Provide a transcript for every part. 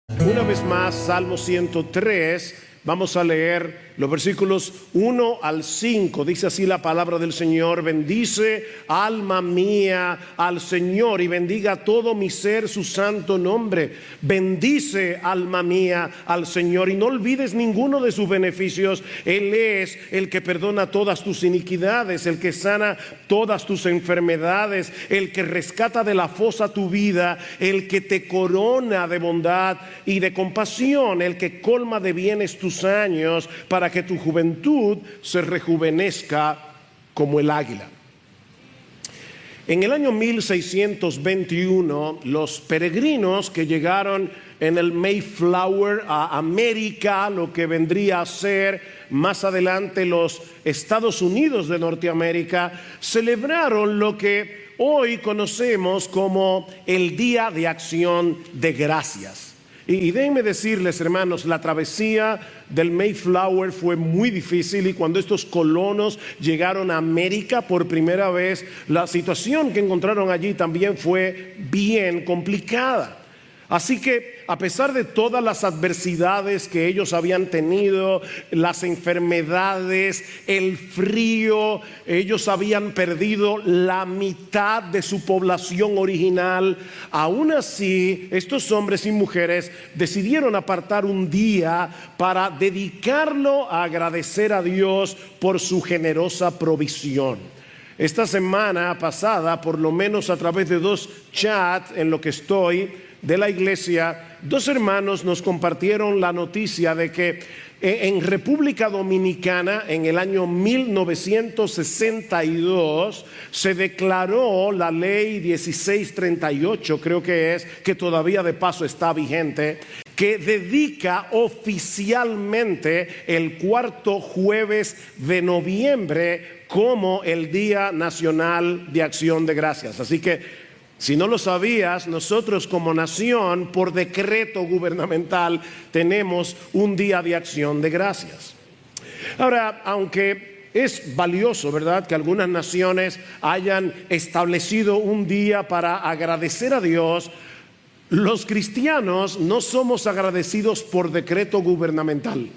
Una vez más, Salmo 103, vamos a leer los versículos 1 al 5. Dice así la palabra del Señor: bendice, alma mía, al Señor, y bendiga todo mi ser su santo nombre. Bendice, alma mía, al Señor, y no olvides ninguno de sus beneficios. Él es el que perdona todas tus iniquidades, el que sana todas tus enfermedades, el que rescata de la fosa tu vida, el que te corona de bondad y de compasión, el que colma de bienes tus años, para que tu juventud se rejuvenezca como el águila. En el año 1621, los peregrinos que llegaron en el Mayflower a América, lo que vendría a ser más adelante los Estados Unidos de Norteamérica, celebraron lo que hoy conocemos como el Día de Acción de Gracias. Y déjenme decirles, hermanos, la travesía del Mayflower fue muy difícil, y cuando estos colonos llegaron a América por primera vez, la situación que encontraron allí también fue bien complicada. Así que a pesar de todas las adversidades que ellos habían tenido, las enfermedades, el frío, ellos habían perdido la mitad de su población original. Aún así, estos hombres y mujeres decidieron apartar un día para dedicarlo a agradecer a Dios por su generosa provisión. Esta semana pasada, por lo menos a través de 2 chats en lo que estoy de la iglesia, 2 hermanos nos compartieron la noticia de que en República Dominicana, en el año 1962, se declaró la ley 1638, creo que es, que todavía de paso está vigente, que dedica oficialmente el 4º jueves de noviembre como el Día Nacional de Acción de Gracias. Así que, si no lo sabías, nosotros como nación, por decreto gubernamental, tenemos un Día de Acción de Gracias. Ahora, aunque es valioso, ¿verdad?, que algunas naciones hayan establecido un día para agradecer a Dios, los cristianos no somos agradecidos por decreto gubernamental.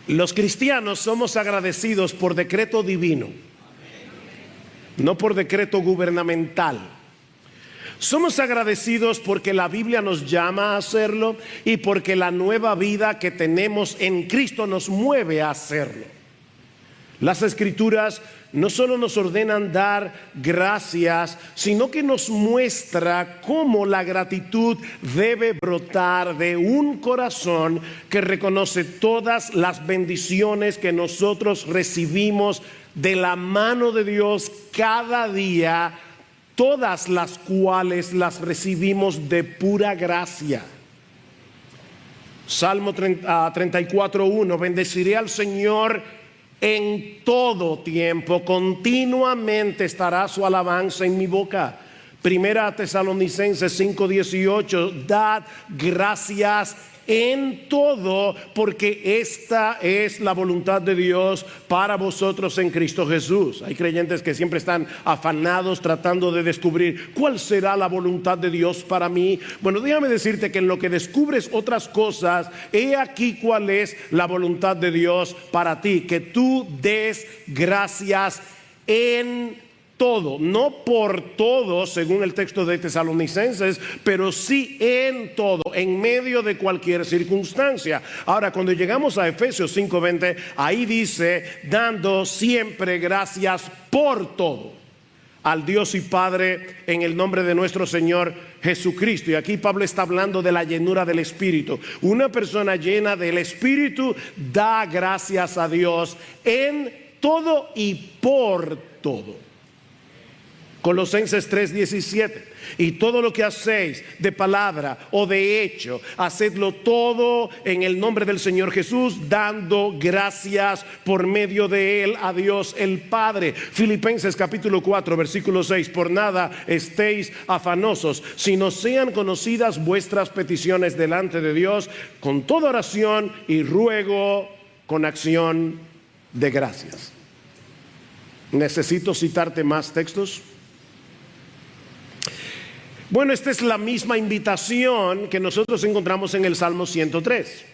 Los cristianos somos agradecidos por decreto divino, no por decreto gubernamental. Somos agradecidos porque la Biblia nos llama a hacerlo y porque la nueva vida que tenemos en Cristo nos mueve a hacerlo. Las Escrituras no solo nos ordenan dar gracias, sino que nos muestra cómo la gratitud debe brotar de un corazón que reconoce todas las bendiciones que nosotros recibimos de la mano de Dios cada día, todas las cuales las recibimos de pura gracia. Salmo 34:1: bendeciré al Señor en todo tiempo, continuamente estará su alabanza en mi boca. Primera Tesalonicenses 5:18: dad gracias en todo, porque esta es la voluntad de Dios para vosotros en Cristo Jesús. Hay creyentes que siempre están afanados tratando de descubrir cuál será la voluntad de Dios para mí. Bueno, déjame decirte que en lo que descubres otras cosas, he aquí cuál es la voluntad de Dios para ti: que tú des gracias en todo, no por todo según el texto de Tesalonicenses, pero sí en todo, en medio de cualquier circunstancia. Ahora, cuando llegamos a Efesios 5:20, ahí dice: dando siempre gracias por todo al Dios y Padre en el nombre de nuestro Señor Jesucristo. Y aquí Pablo está hablando de la llenura del Espíritu. Una persona llena del Espíritu da gracias a Dios en todo y por todo. Colosenses 3:17: y todo lo que hacéis de palabra o de hecho, hacedlo todo en el nombre del Señor Jesús, dando gracias por medio de él a Dios el Padre. Filipenses capítulo 4 versículo 6: por nada estéis afanosos, sino sean conocidas vuestras peticiones delante de Dios con toda oración y ruego con acción de gracias. ¿Necesito citarte más textos? Bueno, esta es la misma invitación que nosotros encontramos en el Salmo 103.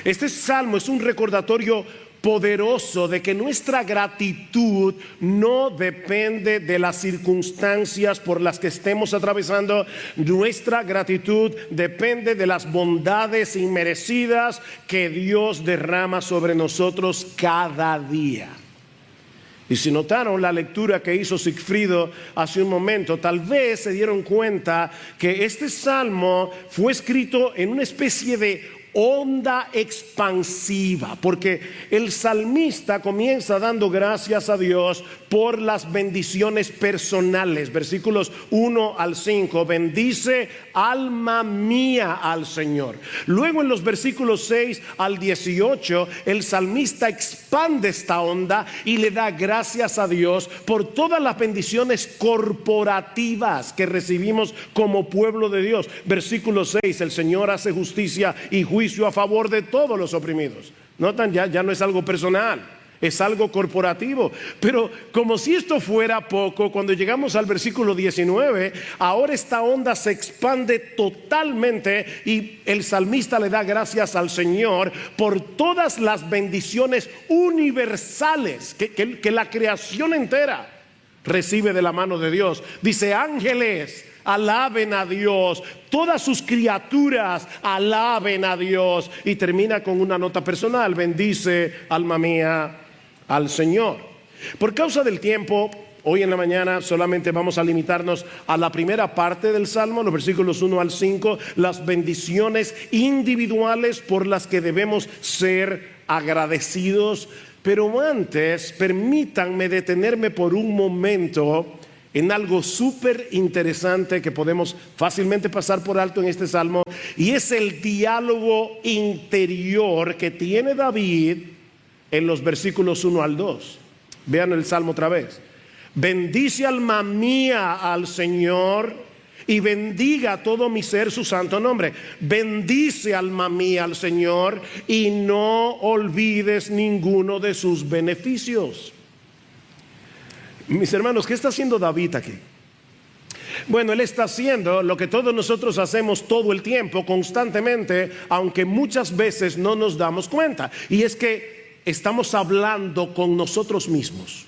Este salmo es un recordatorio poderoso de que nuestra gratitud no depende de las circunstancias por las que estemos atravesando. Nuestra gratitud depende de las bondades inmerecidas que Dios derrama sobre nosotros cada día. Y si notaron la lectura que hizo Sigfrido hace un momento, tal vez se dieron cuenta que este salmo fue escrito en una especie de onda expansiva, porque el salmista comienza dando gracias a Dios por las bendiciones personales. Versículos 1 al 5, bendice alma mía al Señor. Luego en los versículos 6 al 18, el salmista expande esta onda y le da gracias a Dios por todas las bendiciones corporativas que recibimos como pueblo de Dios. Versículo 6, el Señor hace justicia y juicio a favor de todos los oprimidos. Notan, ya no es algo personal, es algo corporativo. Pero como si esto fuera poco, cuando llegamos al versículo 19, ahora esta onda se expande totalmente y el salmista le da gracias al Señor por todas las bendiciones universales que la creación entera recibe de la mano de Dios. Dice: ángeles, alaben a Dios, todas sus criaturas alaben a Dios. Y termina con una nota personal: bendice alma mía al Señor. Por causa del tiempo, hoy en la mañana solamente vamos a limitarnos a la primera parte del Salmo, los versículos 1 al 5, las bendiciones individuales por las que debemos ser agradecidos. Pero antes, permítanme detenerme por un momento en algo súper interesante que podemos fácilmente pasar por alto en este salmo, y es el diálogo interior que tiene David en los versículos 1 al 2. Vean el salmo otra vez. Bendice alma mía al Señor y bendiga todo mi ser su santo nombre. Bendice alma mía al Señor y no olvides ninguno de sus beneficios. Mis hermanos, ¿qué está haciendo David aquí? Bueno, él está haciendo lo que todos nosotros hacemos todo el tiempo, constantemente, aunque muchas veces no nos damos cuenta. Y es que estamos hablando con nosotros mismos.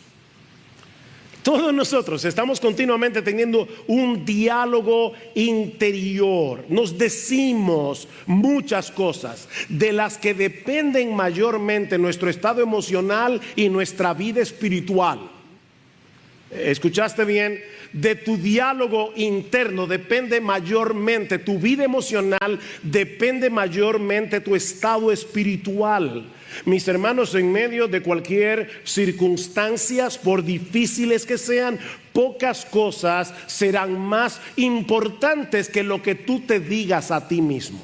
Todos nosotros estamos continuamente teniendo un diálogo interior. Nos decimos muchas cosas de las que dependen mayormente nuestro estado emocional y nuestra vida espiritual. ¿Escuchaste bien? De tu diálogo interno depende mayormente tu vida emocional, depende mayormente tu estado espiritual. Mis hermanos, en medio de cualquier circunstancias, por difíciles que sean, pocas cosas serán más importantes que lo que tú te digas a ti mismo.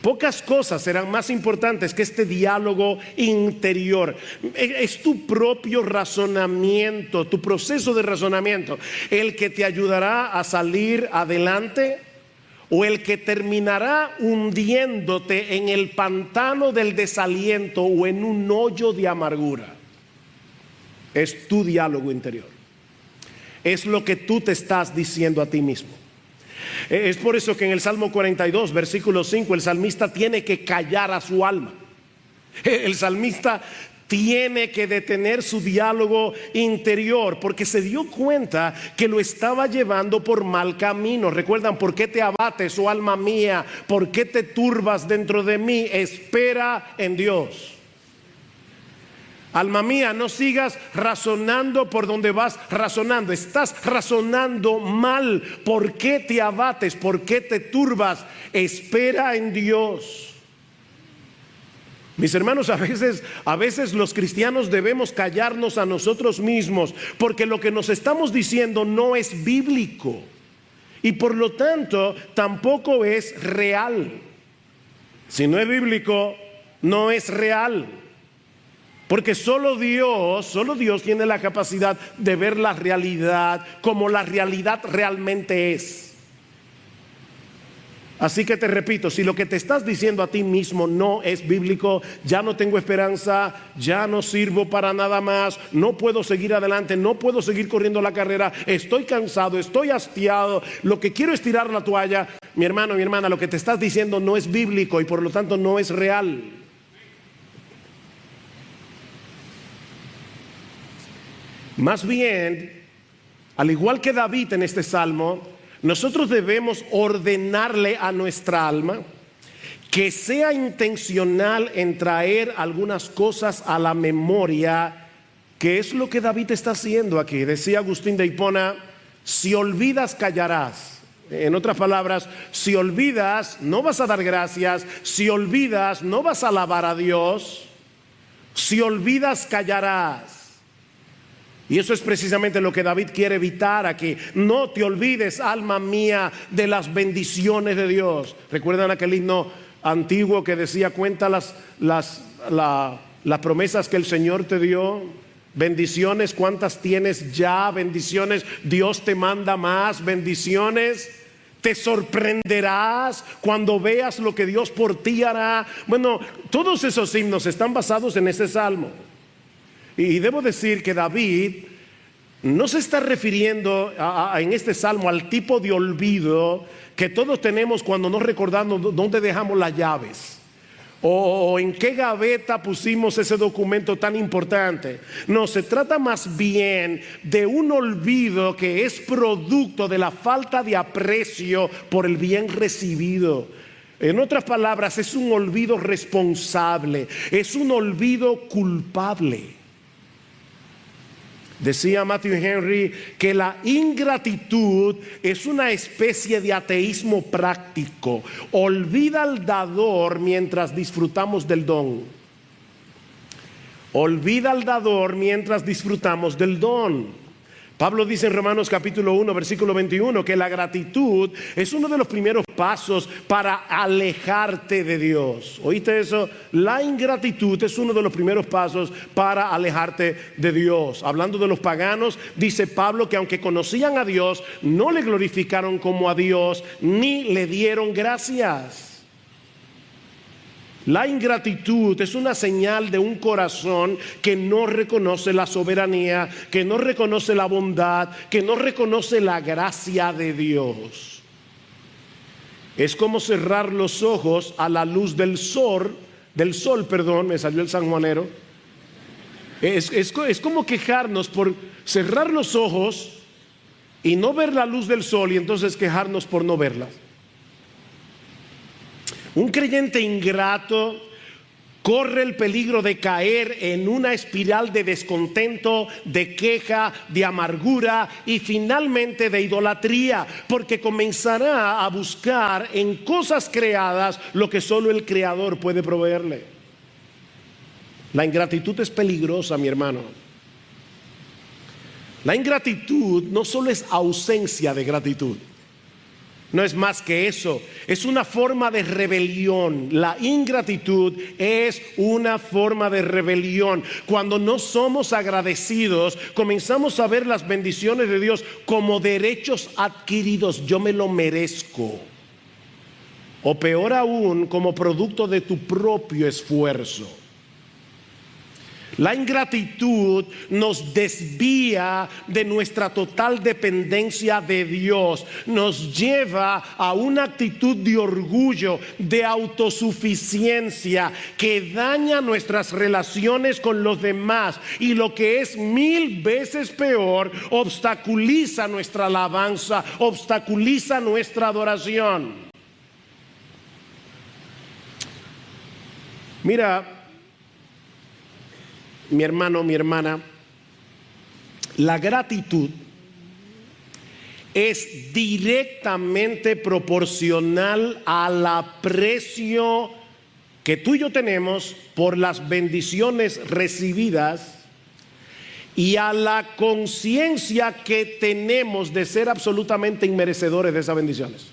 Pocas cosas serán más importantes que este diálogo interior. Es tu propio razonamiento, tu proceso de razonamiento, el que te ayudará a salir adelante o el que terminará hundiéndote en el pantano del desaliento o en un hoyo de amargura. Es tu diálogo interior. Es lo que tú te estás diciendo a ti mismo. Es por eso que en el Salmo 42, versículo 5, el salmista tiene que callar a su alma. El salmista tiene que detener su diálogo interior porque se dio cuenta que lo estaba llevando por mal camino. ¿Recuerdan? ¿Por qué te abates, oh alma mía? ¿Por qué te turbas dentro de mí? Espera en Dios. Alma mía, no sigas razonando por donde vas razonando. Estás razonando mal. ¿Por qué te abates? ¿Por qué te turbas? Espera en Dios. Mis hermanos, a veces los cristianos debemos callarnos a nosotros mismos porque lo que nos estamos diciendo no es bíblico y por lo tanto tampoco es real. Si no es bíblico, no es real. Porque solo Dios tiene la capacidad de ver la realidad como la realidad realmente es. Así que te repito, si lo que te estás diciendo a ti mismo no es bíblico, ya no tengo esperanza, ya no sirvo para nada más, no puedo seguir adelante, no puedo seguir corriendo la carrera, estoy cansado, estoy hastiado, lo que quiero es tirar la toalla, mi hermano, mi hermana, lo que te estás diciendo no es bíblico y por lo tanto no es real. Más bien, al igual que David en este salmo, nosotros debemos ordenarle a nuestra alma que sea intencional en traer algunas cosas a la memoria, que es lo que David está haciendo aquí. Decía Agustín de Hipona, si olvidas callarás. En otras palabras, si olvidas no vas a dar gracias, si olvidas no vas a alabar a Dios, si olvidas callarás. Y eso es precisamente lo que David quiere evitar aquí. No te olvides, alma mía, de las bendiciones de Dios. ¿Recuerdan aquel himno antiguo que decía, cuenta las promesas que el Señor te dio? Bendiciones, ¿cuántas tienes ya? Bendiciones, Dios te manda más bendiciones. Te sorprenderás cuando veas lo que Dios por ti hará. Bueno, todos esos himnos están basados en este salmo. Y debo decir que David no se está refiriendo en este salmo al tipo de olvido que todos tenemos cuando no recordamos dónde dejamos las llaves o en qué gaveta pusimos ese documento tan importante. No, se trata más bien de un olvido que es producto de la falta de aprecio por el bien recibido. En otras palabras, es un olvido responsable, es un olvido culpable. Decía Matthew Henry que la ingratitud es una especie de ateísmo práctico. Olvida al dador mientras disfrutamos del don. Olvida al dador mientras disfrutamos del don. Pablo dice en Romanos capítulo 1 versículo 21 que la gratitud es uno de los primeros pasos para alejarte de Dios. ¿Oíste eso? La ingratitud es uno de los primeros pasos para alejarte de Dios. Hablando de los paganos, dice Pablo que aunque conocían a Dios, no le glorificaron como a Dios ni le dieron gracias. La ingratitud es una señal de un corazón que no reconoce la soberanía, que no reconoce la bondad, que no reconoce la gracia de Dios. Es como cerrar los ojos a la luz del sol, me salió el sanjuanero. Es como quejarnos por cerrar los ojos y no ver la luz del sol y entonces quejarnos por no verla. Un creyente ingrato corre el peligro de caer en una espiral de descontento, de queja, de amargura y finalmente de idolatría, porque comenzará a buscar en cosas creadas lo que solo el Creador puede proveerle. La ingratitud es peligrosa, mi hermano. La ingratitud no solo es ausencia de gratitud. No es más que eso, es una forma de rebelión. La ingratitud es una forma de rebelión. Cuando no somos agradecidos, comenzamos a ver las bendiciones de Dios como derechos adquiridos. Yo me lo merezco. O peor aún, como producto de tu propio esfuerzo. La ingratitud nos desvía de nuestra total dependencia de Dios, nos lleva a una actitud de orgullo, de autosuficiencia que daña nuestras relaciones con los demás y, lo que es 1000 veces peor, obstaculiza nuestra alabanza, obstaculiza nuestra adoración. Mira, mi hermano, mi hermana, la gratitud es directamente proporcional al aprecio que tú y yo tenemos por las bendiciones recibidas y a la conciencia que tenemos de ser absolutamente inmerecedores de esas bendiciones.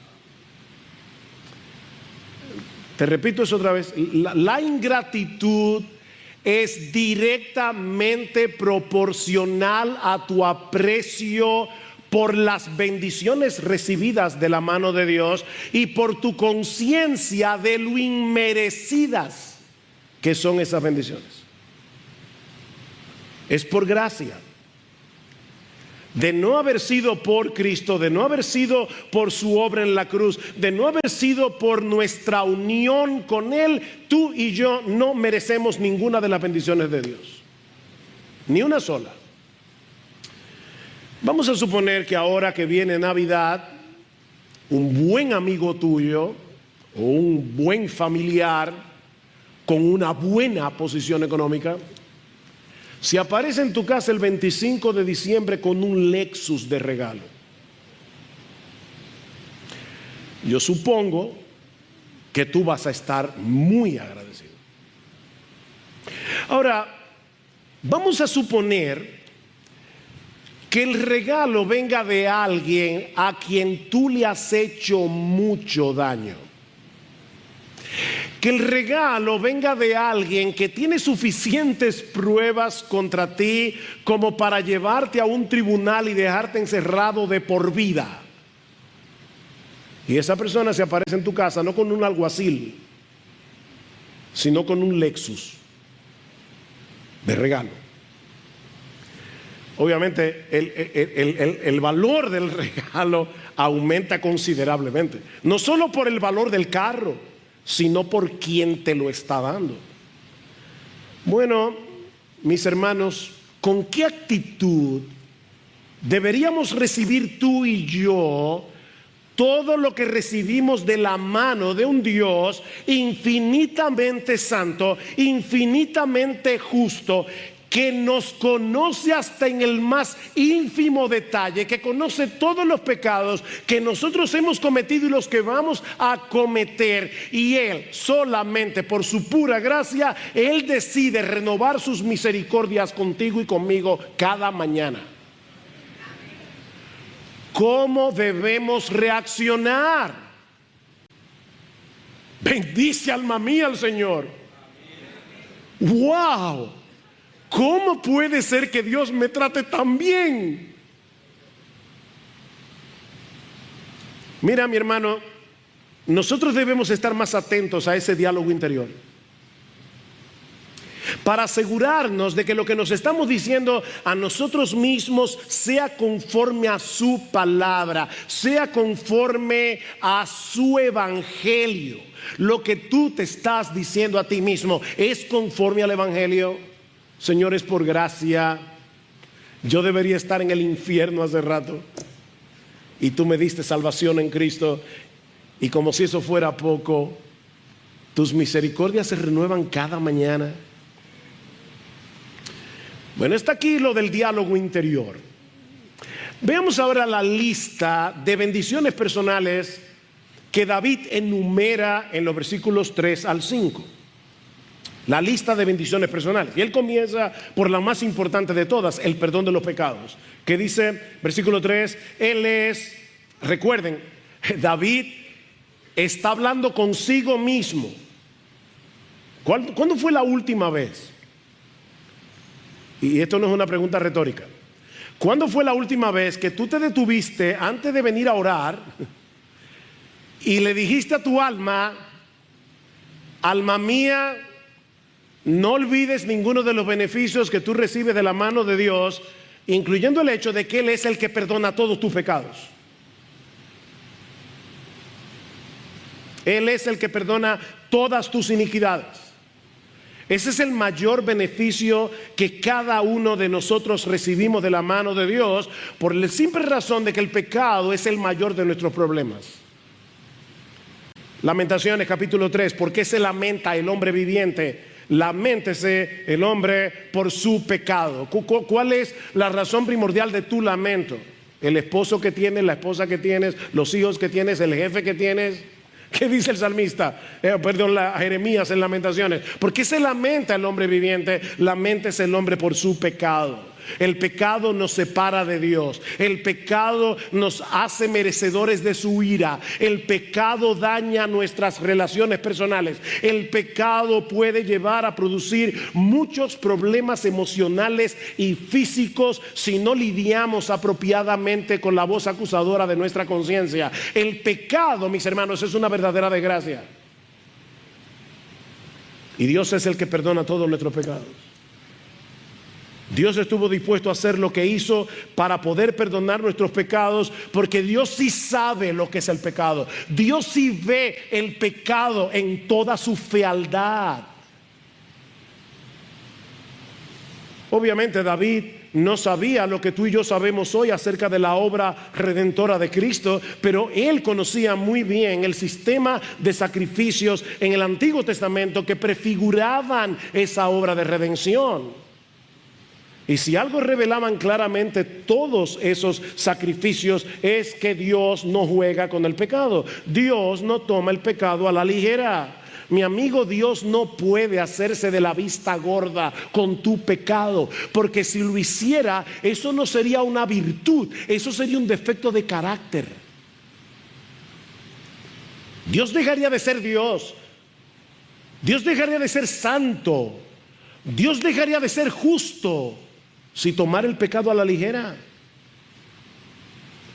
Te repito eso otra vez, la ingratitud es directamente proporcional a tu aprecio por las bendiciones recibidas de la mano de Dios y por tu conciencia de lo inmerecidas que son esas bendiciones. Es por gracia. De no haber sido por Cristo, de no haber sido por su obra en la cruz, de no haber sido por nuestra unión con Él, tú y yo no merecemos ninguna de las bendiciones de Dios. Ni una sola. Vamos a suponer que ahora que viene Navidad, un buen amigo tuyo o un buen familiar con una buena posición económica se aparece en tu casa el 25 de diciembre con un Lexus de regalo. Yo supongo que tú vas a estar muy agradecido. Ahora, vamos a suponer que el regalo venga de alguien a quien tú le has hecho mucho daño. Que el regalo venga de alguien que tiene suficientes pruebas contra ti como para llevarte a un tribunal y dejarte encerrado de por vida. Y esa persona se aparece en tu casa no con un alguacil, sino con un Lexus de regalo. Obviamente el valor del regalo aumenta considerablemente. No solo por el valor del carro, sino por quien te lo está dando. Bueno, mis hermanos, ¿con qué actitud deberíamos recibir tú y yo todo lo que recibimos de la mano de un Dios infinitamente santo, infinitamente justo, que nos conoce hasta en el más ínfimo detalle, que conoce todos los pecados que nosotros hemos cometido y los que vamos a cometer, y Él solamente por su pura gracia, Él decide renovar sus misericordias contigo y conmigo cada mañana? ¿Cómo debemos reaccionar? Bendice, alma mía, al Señor. ¡Wow! ¿Cómo puede ser que Dios me trate tan bien? Mira, mi hermano, nosotros debemos estar más atentos a ese diálogo interior para asegurarnos de que lo que nos estamos diciendo a nosotros mismos sea conforme a su palabra, sea conforme a su evangelio. Lo que tú te estás diciendo a ti mismo es conforme al evangelio. Señores, por gracia, yo debería estar en el infierno hace rato y tú me diste salvación en Cristo, y como si eso fuera poco, tus misericordias se renuevan cada mañana. Bueno, está aquí lo del diálogo interior. Veamos ahora la lista de bendiciones personales que David enumera en los versículos 3 al 5. La lista de bendiciones personales. Y él comienza por la más importante de todas, el perdón de los pecados. Que dice, versículo 3, recuerden, David está hablando consigo mismo. ¿Cuándo fue la última vez? Y esto no es una pregunta retórica. ¿Cuándo fue la última vez que tú te detuviste antes de venir a orar y le dijiste a tu alma, alma mía, no olvides ninguno de los beneficios que tú recibes de la mano de Dios, incluyendo el hecho de que Él es el que perdona todos tus pecados? Él es el que perdona todas tus iniquidades. Ese es el mayor beneficio que cada uno de nosotros recibimos de la mano de Dios, por la simple razón de que el pecado es el mayor de nuestros problemas. Lamentaciones capítulo 3, ¿por qué se lamenta el hombre viviente? Laméntese el hombre por su pecado. ¿Cuál es la razón primordial de tu lamento? ¿El esposo que tienes, la esposa que tienes, los hijos que tienes, el jefe que tienes? ¿Qué dice el salmista? Jeremías en Lamentaciones. ¿Por qué se lamenta el hombre viviente? Laméntese el hombre por su pecado. El pecado nos separa de Dios. El pecado nos hace merecedores de su ira. El pecado daña nuestras relaciones personales. El pecado puede llevar a producir muchos problemas emocionales y físicos si no lidiamos apropiadamente con la voz acusadora de nuestra conciencia. El pecado, mis hermanos, es una verdadera desgracia. Y Dios es el que perdona todos nuestros pecados. Dios estuvo dispuesto a hacer lo que hizo para poder perdonar nuestros pecados, porque Dios sí sabe lo que es el pecado. Dios sí ve el pecado en toda su fealdad. Obviamente David no sabía lo que tú y yo sabemos hoy acerca de la obra redentora de Cristo, pero él conocía muy bien el sistema de sacrificios en el Antiguo Testamento que prefiguraban esa obra de redención. Y si algo revelaban claramente todos esos sacrificios, es que Dios no juega con el pecado. Dios no toma el pecado a la ligera. Mi amigo, Dios no puede hacerse de la vista gorda con tu pecado, porque si lo hiciera, eso no sería una virtud, eso sería un defecto de carácter. Dios dejaría de ser Dios. Dios dejaría de ser santo. Dios dejaría de ser justo si tomara el pecado a la ligera.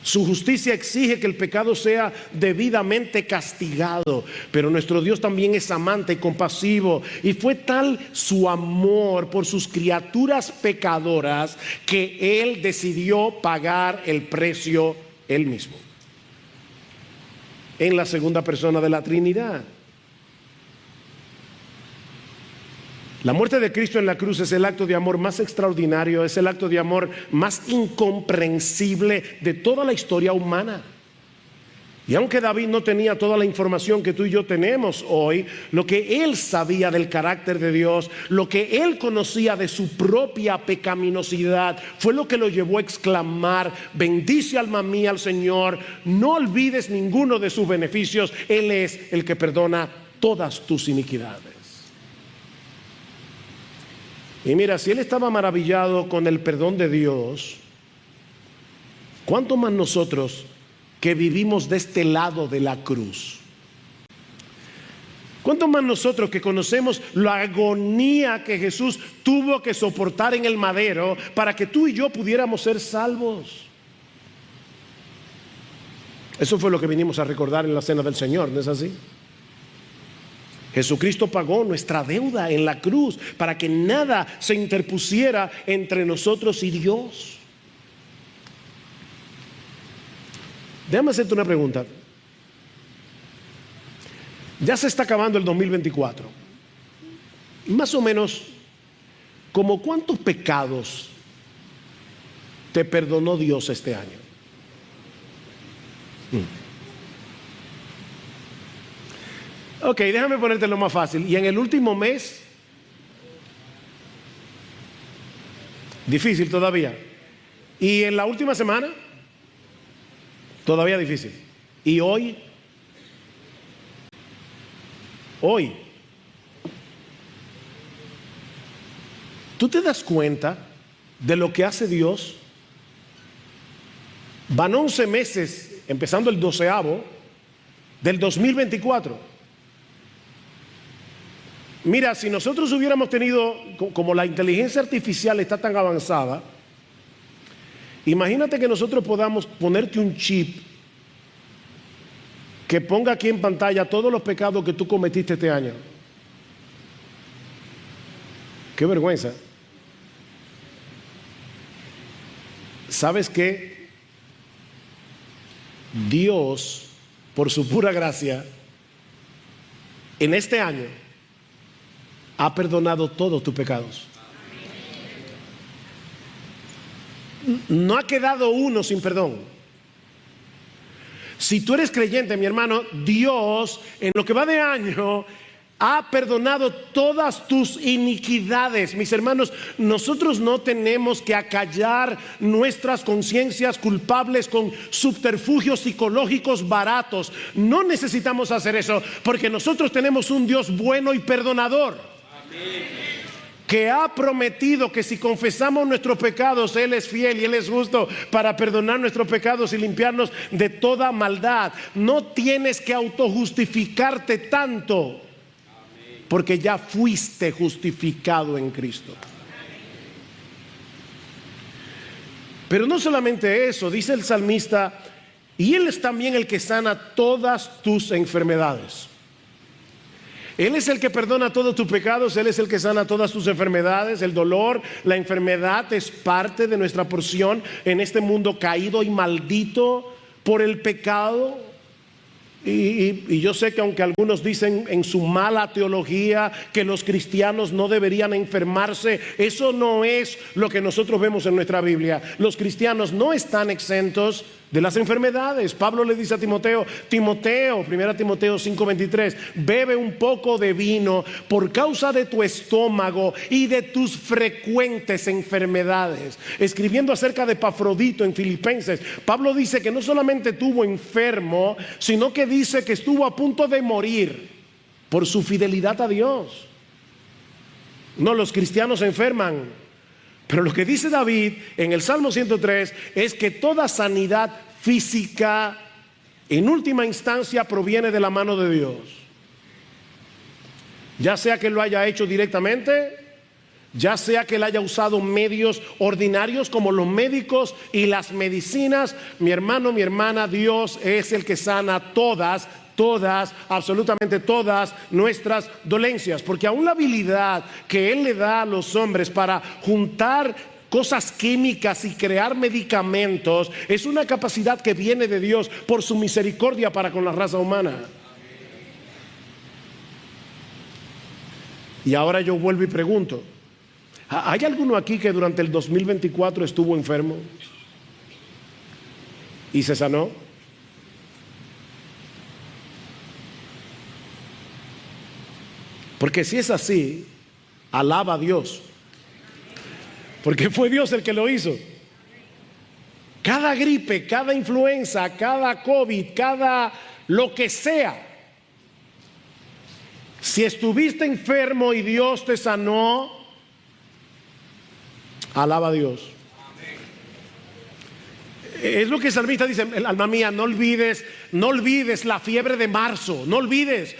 Su justicia exige que el pecado sea debidamente castigado, pero nuestro Dios también es amante y compasivo, y fue tal su amor por sus criaturas pecadoras que Él decidió pagar el precio Él mismo, en la segunda persona de la Trinidad. La muerte de Cristo en la cruz es el acto de amor más extraordinario, es el acto de amor más incomprensible de toda la historia humana. Y aunque David no tenía toda la información que tú y yo tenemos hoy, lo que él sabía del carácter de Dios, lo que él conocía de su propia pecaminosidad, fue lo que lo llevó a exclamar: bendice alma mía al Señor, no olvides ninguno de sus beneficios, Él es el que perdona todas tus iniquidades. Y mira, si él estaba maravillado con el perdón de Dios, ¿cuánto más nosotros que vivimos de este lado de la cruz? ¿Cuánto más nosotros que conocemos la agonía que Jesús tuvo que soportar en el madero para que tú y yo pudiéramos ser salvos? Eso fue lo que vinimos a recordar en la cena del Señor, ¿no es así? Jesucristo pagó nuestra deuda en la cruz para que nada se interpusiera entre nosotros y Dios. Déjame hacerte una pregunta. Ya se está acabando el 2024. Más o menos, ¿como cuántos pecados te perdonó Dios este año? Ok, déjame ponerte lo más fácil. ¿Y en el último mes? Difícil todavía. ¿Y en la última semana? Todavía difícil. ¿Y hoy? Hoy. ¿Tú te das cuenta de lo que hace Dios? Van 11 meses, empezando el 12º del 2024. Mira, si nosotros hubiéramos tenido, como la inteligencia artificial está tan avanzada, imagínate que nosotros podamos ponerte un chip que ponga aquí en pantalla todos los pecados que tú cometiste este año. Qué vergüenza. ¿Sabes qué? Dios, por su pura gracia, en este año ha perdonado todos tus pecados. No ha quedado uno sin perdón. Si tú eres creyente, mi hermano, Dios en lo que va de año ha perdonado todas tus iniquidades. Mis hermanos, nosotros no tenemos que acallar nuestras conciencias culpables con subterfugios psicológicos baratos. No necesitamos hacer eso, porque nosotros tenemos un Dios bueno y perdonador. Amén. que ha prometido que si confesamos nuestros pecados, Él es fiel y Él es justo para perdonar nuestros pecados y limpiarnos de toda maldad. No tienes que autojustificarte tanto, porque ya fuiste justificado en Cristo. Pero no solamente eso, dice el salmista, y Él es también el que sana todas tus enfermedades. Él es el que perdona todos tus pecados, Él es el que sana todas tus enfermedades. El dolor, la enfermedad es parte de nuestra porción en este mundo caído y maldito por el pecado. Y yo sé que aunque algunos dicen en su mala teología que los cristianos no deberían enfermarse, eso no es lo que nosotros vemos en nuestra Biblia. Los cristianos no están exentos de las enfermedades. Pablo le dice a Timoteo, 1 Timoteo 5:23, bebe un poco de vino por causa de tu estómago y de tus frecuentes enfermedades. Escribiendo acerca de Epafrodito en Filipenses, Pablo dice que no solamente estuvo enfermo, sino que dice que estuvo a punto de morir por su fidelidad a Dios. No, los cristianos se enferman. Pero lo que dice David en el Salmo 103 es que toda sanidad física en última instancia proviene de la mano de Dios. Ya sea que lo haya hecho directamente, ya sea que él haya usado medios ordinarios como los médicos y las medicinas. Mi hermano, mi hermana, Dios es el que sana todas, absolutamente todas nuestras dolencias, porque aún la habilidad que Él le da a los hombres para juntar cosas químicas y crear medicamentos es una capacidad que viene de Dios por su misericordia para con la raza humana. Y ahora yo vuelvo y pregunto, ¿hay alguno aquí que durante el 2024 estuvo enfermo y se sanó? Porque si es así, alaba a Dios, porque fue Dios el que lo hizo. Cada gripe, cada influenza, cada COVID, cada lo que sea, si estuviste enfermo y Dios te sanó, alaba a Dios. Es lo que el salmista dice, alma mía, no olvides la fiebre de marzo, no olvides,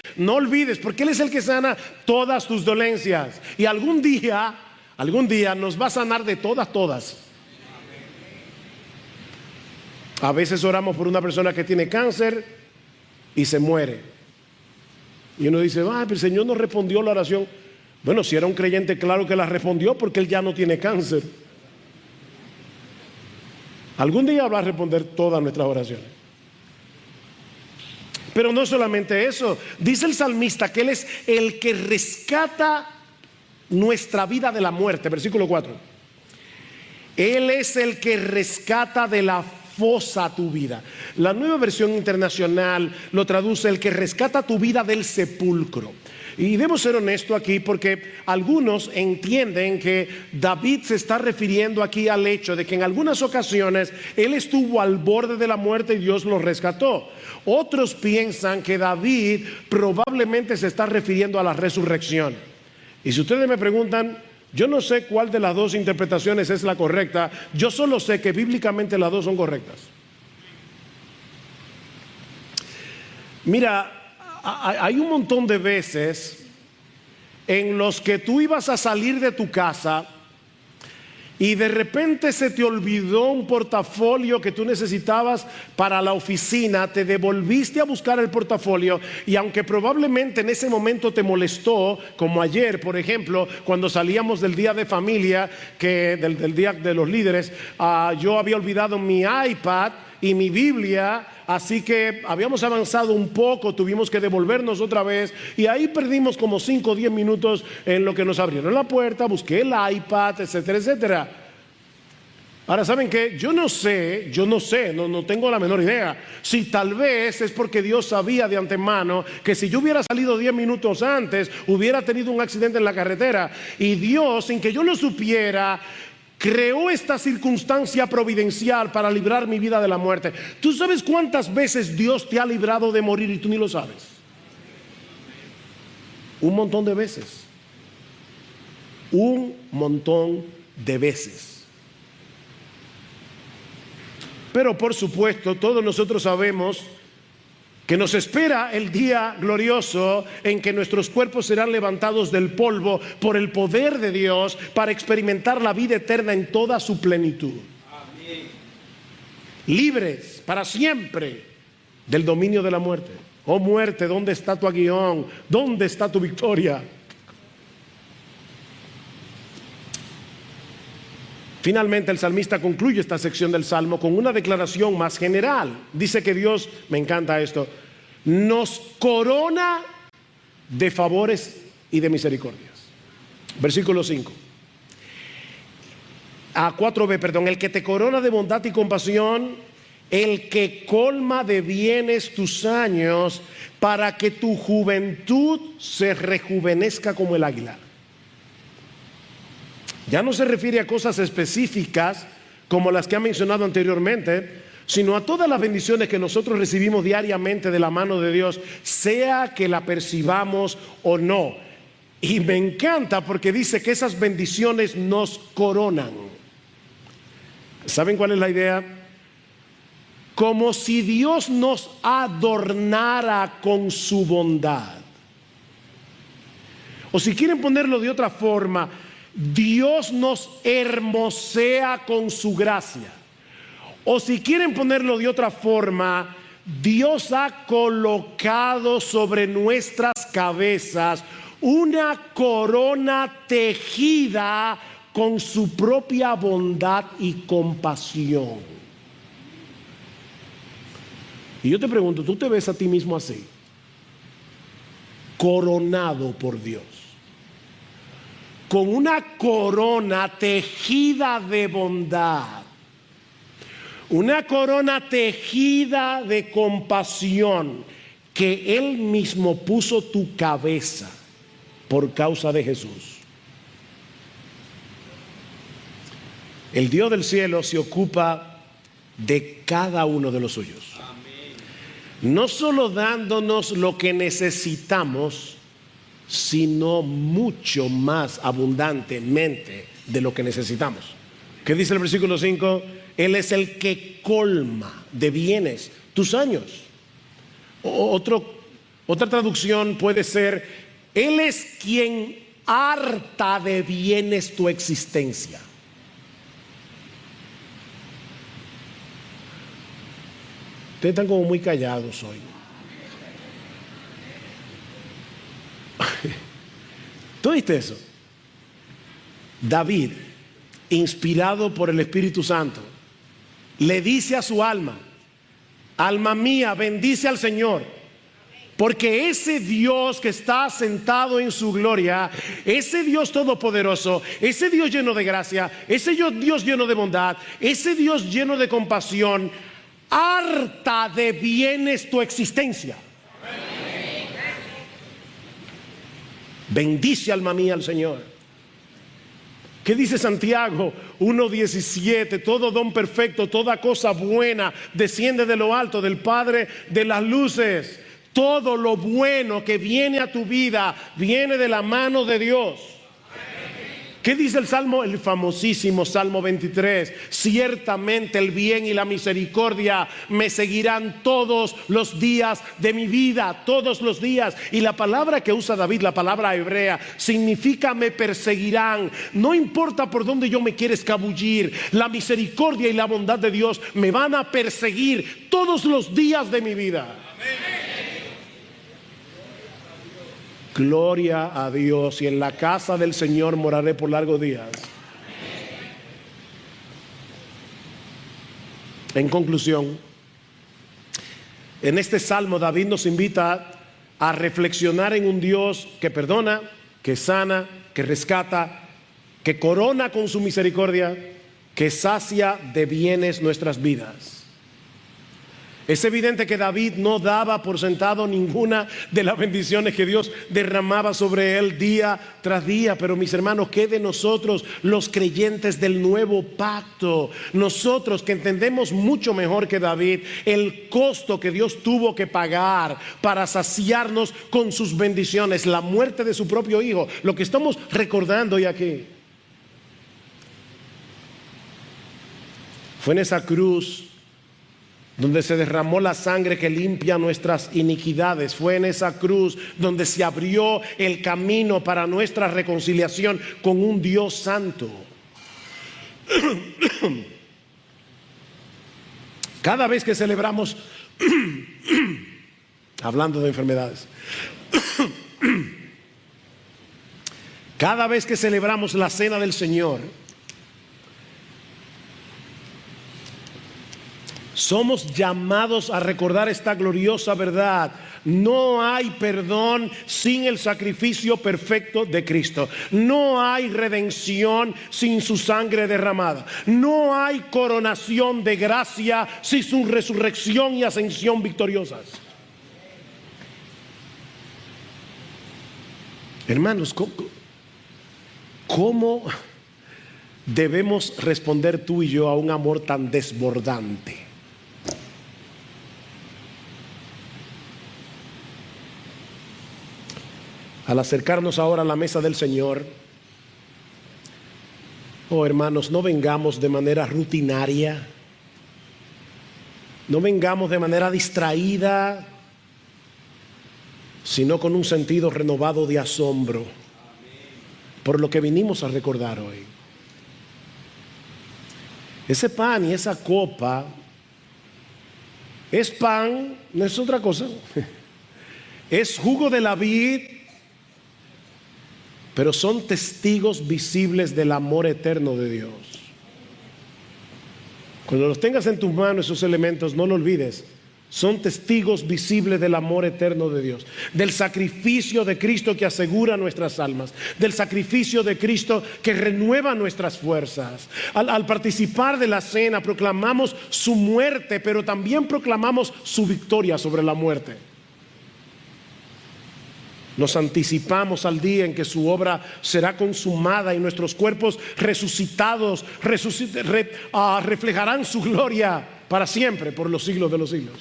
porque Él es el que sana todas tus dolencias. Y algún día nos va a sanar de todas. A veces oramos por una persona que tiene cáncer y se muere. Y uno dice, pero el Señor no respondió la oración. Bueno, si era un creyente, claro que la respondió, porque él ya no tiene cáncer. Algún día va a responder todas nuestras oraciones. Pero no solamente eso, dice el salmista que Él es el que rescata nuestra vida de la muerte. Versículo 4. Él es el que rescata de la fosa tu vida. La Nueva Versión Internacional lo traduce, el que rescata tu vida del sepulcro. Y debo ser honesto aquí, porque algunos entienden que David se está refiriendo aquí al hecho de que en algunas ocasiones él estuvo al borde de la muerte y Dios lo rescató. Otros piensan que David probablemente se está refiriendo a la resurrección. Y si ustedes me preguntan, yo no sé cuál de las dos interpretaciones es la correcta. Yo solo sé que bíblicamente las dos son correctas. Mira, hay un montón de veces en los que tú ibas a salir de tu casa y de repente se te olvidó un portafolio que tú necesitabas para la oficina, te devolviste a buscar el portafolio y aunque probablemente en ese momento te molestó, como ayer por ejemplo, cuando salíamos del día de familia, del día de los líderes, yo había olvidado mi iPad y mi Biblia, así que habíamos avanzado un poco, tuvimos que devolvernos otra vez y ahí perdimos como 5 o 10 minutos en lo que nos abrieron la puerta, busqué el iPad, etcétera, etcétera. Ahora, ¿saben qué? Yo no tengo la menor idea si tal vez es porque Dios sabía de antemano que si yo hubiera salido 10 minutos antes hubiera tenido un accidente en la carretera, y Dios, sin que yo lo supiera, creó esta circunstancia providencial para librar mi vida de la muerte. ¿Tú sabes cuántas veces Dios te ha librado de morir y tú ni lo sabes? Un montón de veces. un montón de veces. Pero por supuesto, todos nosotros sabemos que nos espera el día glorioso en que nuestros cuerpos serán levantados del polvo por el poder de Dios para experimentar la vida eterna en toda su plenitud. Amén. Libres para siempre del dominio de la muerte. Oh muerte, ¿dónde está tu aguijón? ¿Dónde está tu victoria? Finalmente el salmista concluye esta sección del Salmo con una declaración más general. Dice que Dios, me encanta esto, nos corona de favores y de misericordias. Versículo 5. 4b, perdón. El que te corona de bondad y compasión, el que colma de bienes tus años, para que tu juventud se rejuvenezca como el águila. Ya no se refiere a cosas específicas como las que ha mencionado anteriormente, sino a todas las bendiciones que nosotros recibimos diariamente de la mano de Dios, sea que la percibamos o no. Y me encanta porque dice que esas bendiciones nos coronan. ¿Saben cuál es la idea? Como si Dios nos adornara con su bondad. O si quieren ponerlo de otra forma, Dios nos hermosea con su gracia. O si quieren ponerlo de otra forma, Dios ha colocado sobre nuestras cabezas una corona tejida con su propia bondad y compasión. Y yo te pregunto, ¿tú te ves a ti mismo así? Coronado por Dios, con una corona tejida de bondad, una corona tejida de compasión que Él mismo puso tu cabeza por causa de Jesús. El Dios del cielo se ocupa de cada uno de los suyos. Amén. No solo dándonos lo que necesitamos, sino mucho más abundantemente de lo que necesitamos. ¿Qué dice el versículo 5? Él es el que colma de bienes tus años. Otra traducción puede ser: Él es quien harta de bienes tu existencia. Ustedes están como muy callados hoy. ¿Tú viste eso? David, inspirado por el Espíritu Santo, le dice a su alma: alma mía, bendice al Señor, porque ese Dios que está sentado en su gloria, ese Dios todopoderoso, ese Dios lleno de gracia, ese Dios lleno de bondad, ese Dios lleno de compasión, harta de bienes tu existencia. Bendice, alma mía, al Señor. ¿Qué dice Santiago 1:17? Todo don perfecto, toda cosa buena desciende de lo alto, del Padre de las luces. Todo lo bueno que viene a tu vida viene de la mano de Dios. ¿Qué dice el Salmo? El famosísimo Salmo 23. Ciertamente el bien y la misericordia me seguirán todos los días de mi vida, todos los días. Y la palabra que usa David, la palabra hebrea, significa me perseguirán. No importa por dónde yo me quiera escabullir, la misericordia y la bondad de Dios me van a perseguir todos los días de mi vida. Amén. Gloria a Dios. Y en la casa del Señor moraré por largos días. En conclusión, en este salmo David nos invita a reflexionar en un Dios que perdona, que sana, que rescata, que corona con su misericordia, que sacia de bienes nuestras vidas. Es evidente que David no daba por sentado ninguna de las bendiciones que Dios derramaba sobre él día tras día. Pero mis hermanos, ¿qué de nosotros los creyentes del nuevo pacto? Nosotros que entendemos mucho mejor que David el costo que Dios tuvo que pagar para saciarnos con sus bendiciones, la muerte de su propio hijo. Lo que estamos recordando hoy aquí fue en esa cruz donde se derramó la sangre que limpia nuestras iniquidades. Fue en esa cruz donde se abrió el camino para nuestra reconciliación con un Dios santo. Cada vez que celebramos, hablando de enfermedades, cada vez que celebramos la cena del Señor, somos llamados a recordar esta gloriosa verdad. No hay perdón sin el sacrificio perfecto de Cristo. No hay redención sin su sangre derramada. No hay coronación de gracia sin su resurrección y ascensión victoriosas. Hermanos, ¿cómo debemos responder tú y yo a un amor tan desbordante? Al acercarnos ahora a la mesa del Señor, oh hermanos, no vengamos de manera rutinaria, no vengamos de manera distraída, sino con un sentido renovado de asombro por lo que vinimos a recordar hoy. Ese pan y esa copa es pan, no es otra cosa, es jugo de la vid, pero son testigos visibles del amor eterno de Dios. Cuando los tengas en tus manos esos elementos, no lo olvides. Son testigos visibles del amor eterno de Dios, del sacrificio de Cristo que asegura nuestras almas, del sacrificio de Cristo que renueva nuestras fuerzas. Al participar de la cena proclamamos su muerte, pero también proclamamos su victoria sobre la muerte. Nos anticipamos al día en que su obra será consumada y nuestros cuerpos resucitados reflejarán su gloria para siempre, por los siglos de los siglos.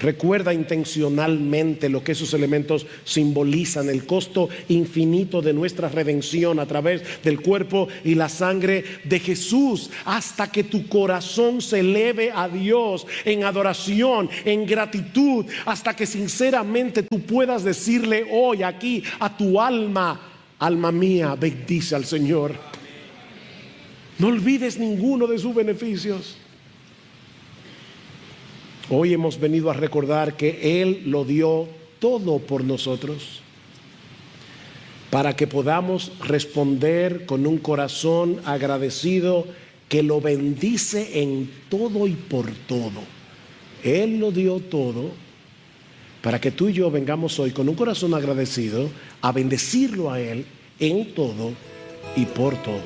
Recuerda intencionalmente lo que esos elementos simbolizan: el costo infinito de nuestra redención a través del cuerpo y la sangre de Jesús, hasta que tu corazón se eleve a Dios en adoración, en gratitud, hasta que sinceramente tú puedas decirle hoy aquí a tu alma: alma mía, bendice al Señor. No olvides ninguno de sus beneficios. Hoy hemos venido a recordar que Él lo dio todo por nosotros, para que podamos responder con un corazón agradecido que lo bendice en todo y por todo. Él lo dio todo para que tú y yo vengamos hoy con un corazón agradecido a bendecirlo a Él en todo y por todo.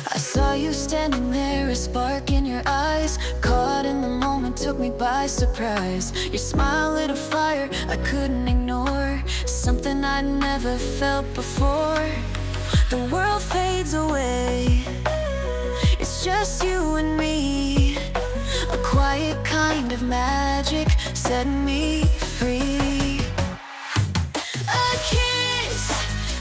I saw you standing there, a spark in your eyes, caught in the moment, took me by surprise. Your smile lit a fire I couldn't ignore, something I'd never felt before. The world fades away, it's just you and me. A quiet kind of magic set me free. A kiss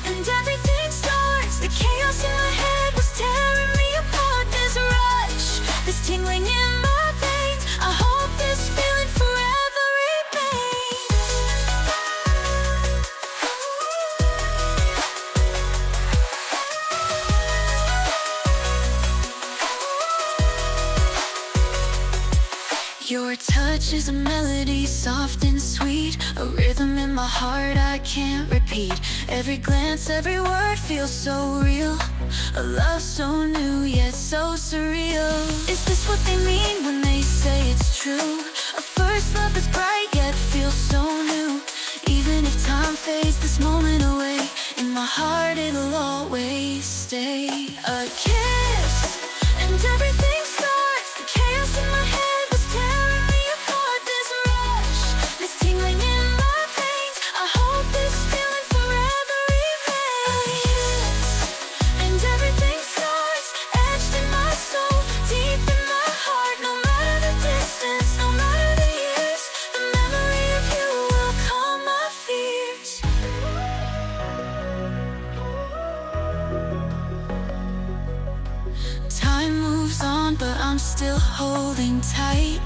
and everything starts. The chaos in my head was tearing me apart. This rush, this tingling in my veins, I hope this feeling forever remains. Your touch is a melody, soft and sweet, a rhythm in my heart I can't repeat. Every glance, every word feels so real, a love so new yet so surreal. Is this what they mean when they say it's true? A first love that's bright yet feels so new, even if time fades this moment away. In my heart it'll always stay. A kiss, and everything starts. The chaos in my head was tearing me apart. This rush, this tingling in my veins. I hope this feeling forever remains. A kiss, and everything starts. Etched in my soul, deep in my heart. No matter the distance, no matter the years, the memory of you will calm my fears. Time moves on, but I'm still holding tight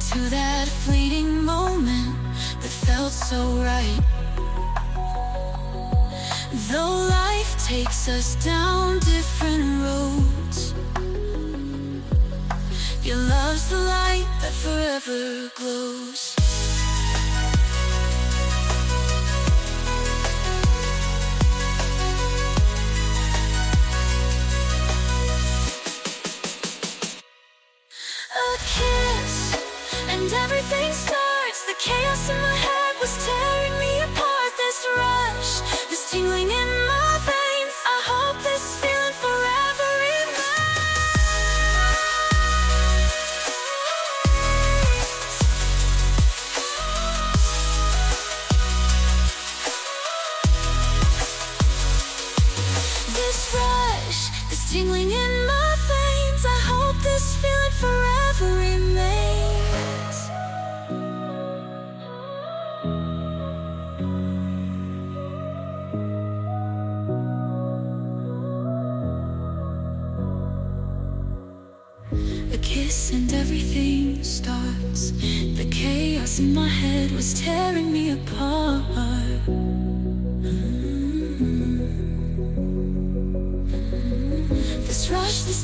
to that fleeting moment that felt so right. Though life takes us down different roads, your love's the light that forever glows. A kiss, and everything starts. The chaos in my head was tearing me apart. This rush, this tingling in my veins. I hope this feeling forever remains. This rush, this tingling in my veins. I hope this feeling forever remains. A kiss and everything starts. The chaos in my head was tearing me apart. This rush, this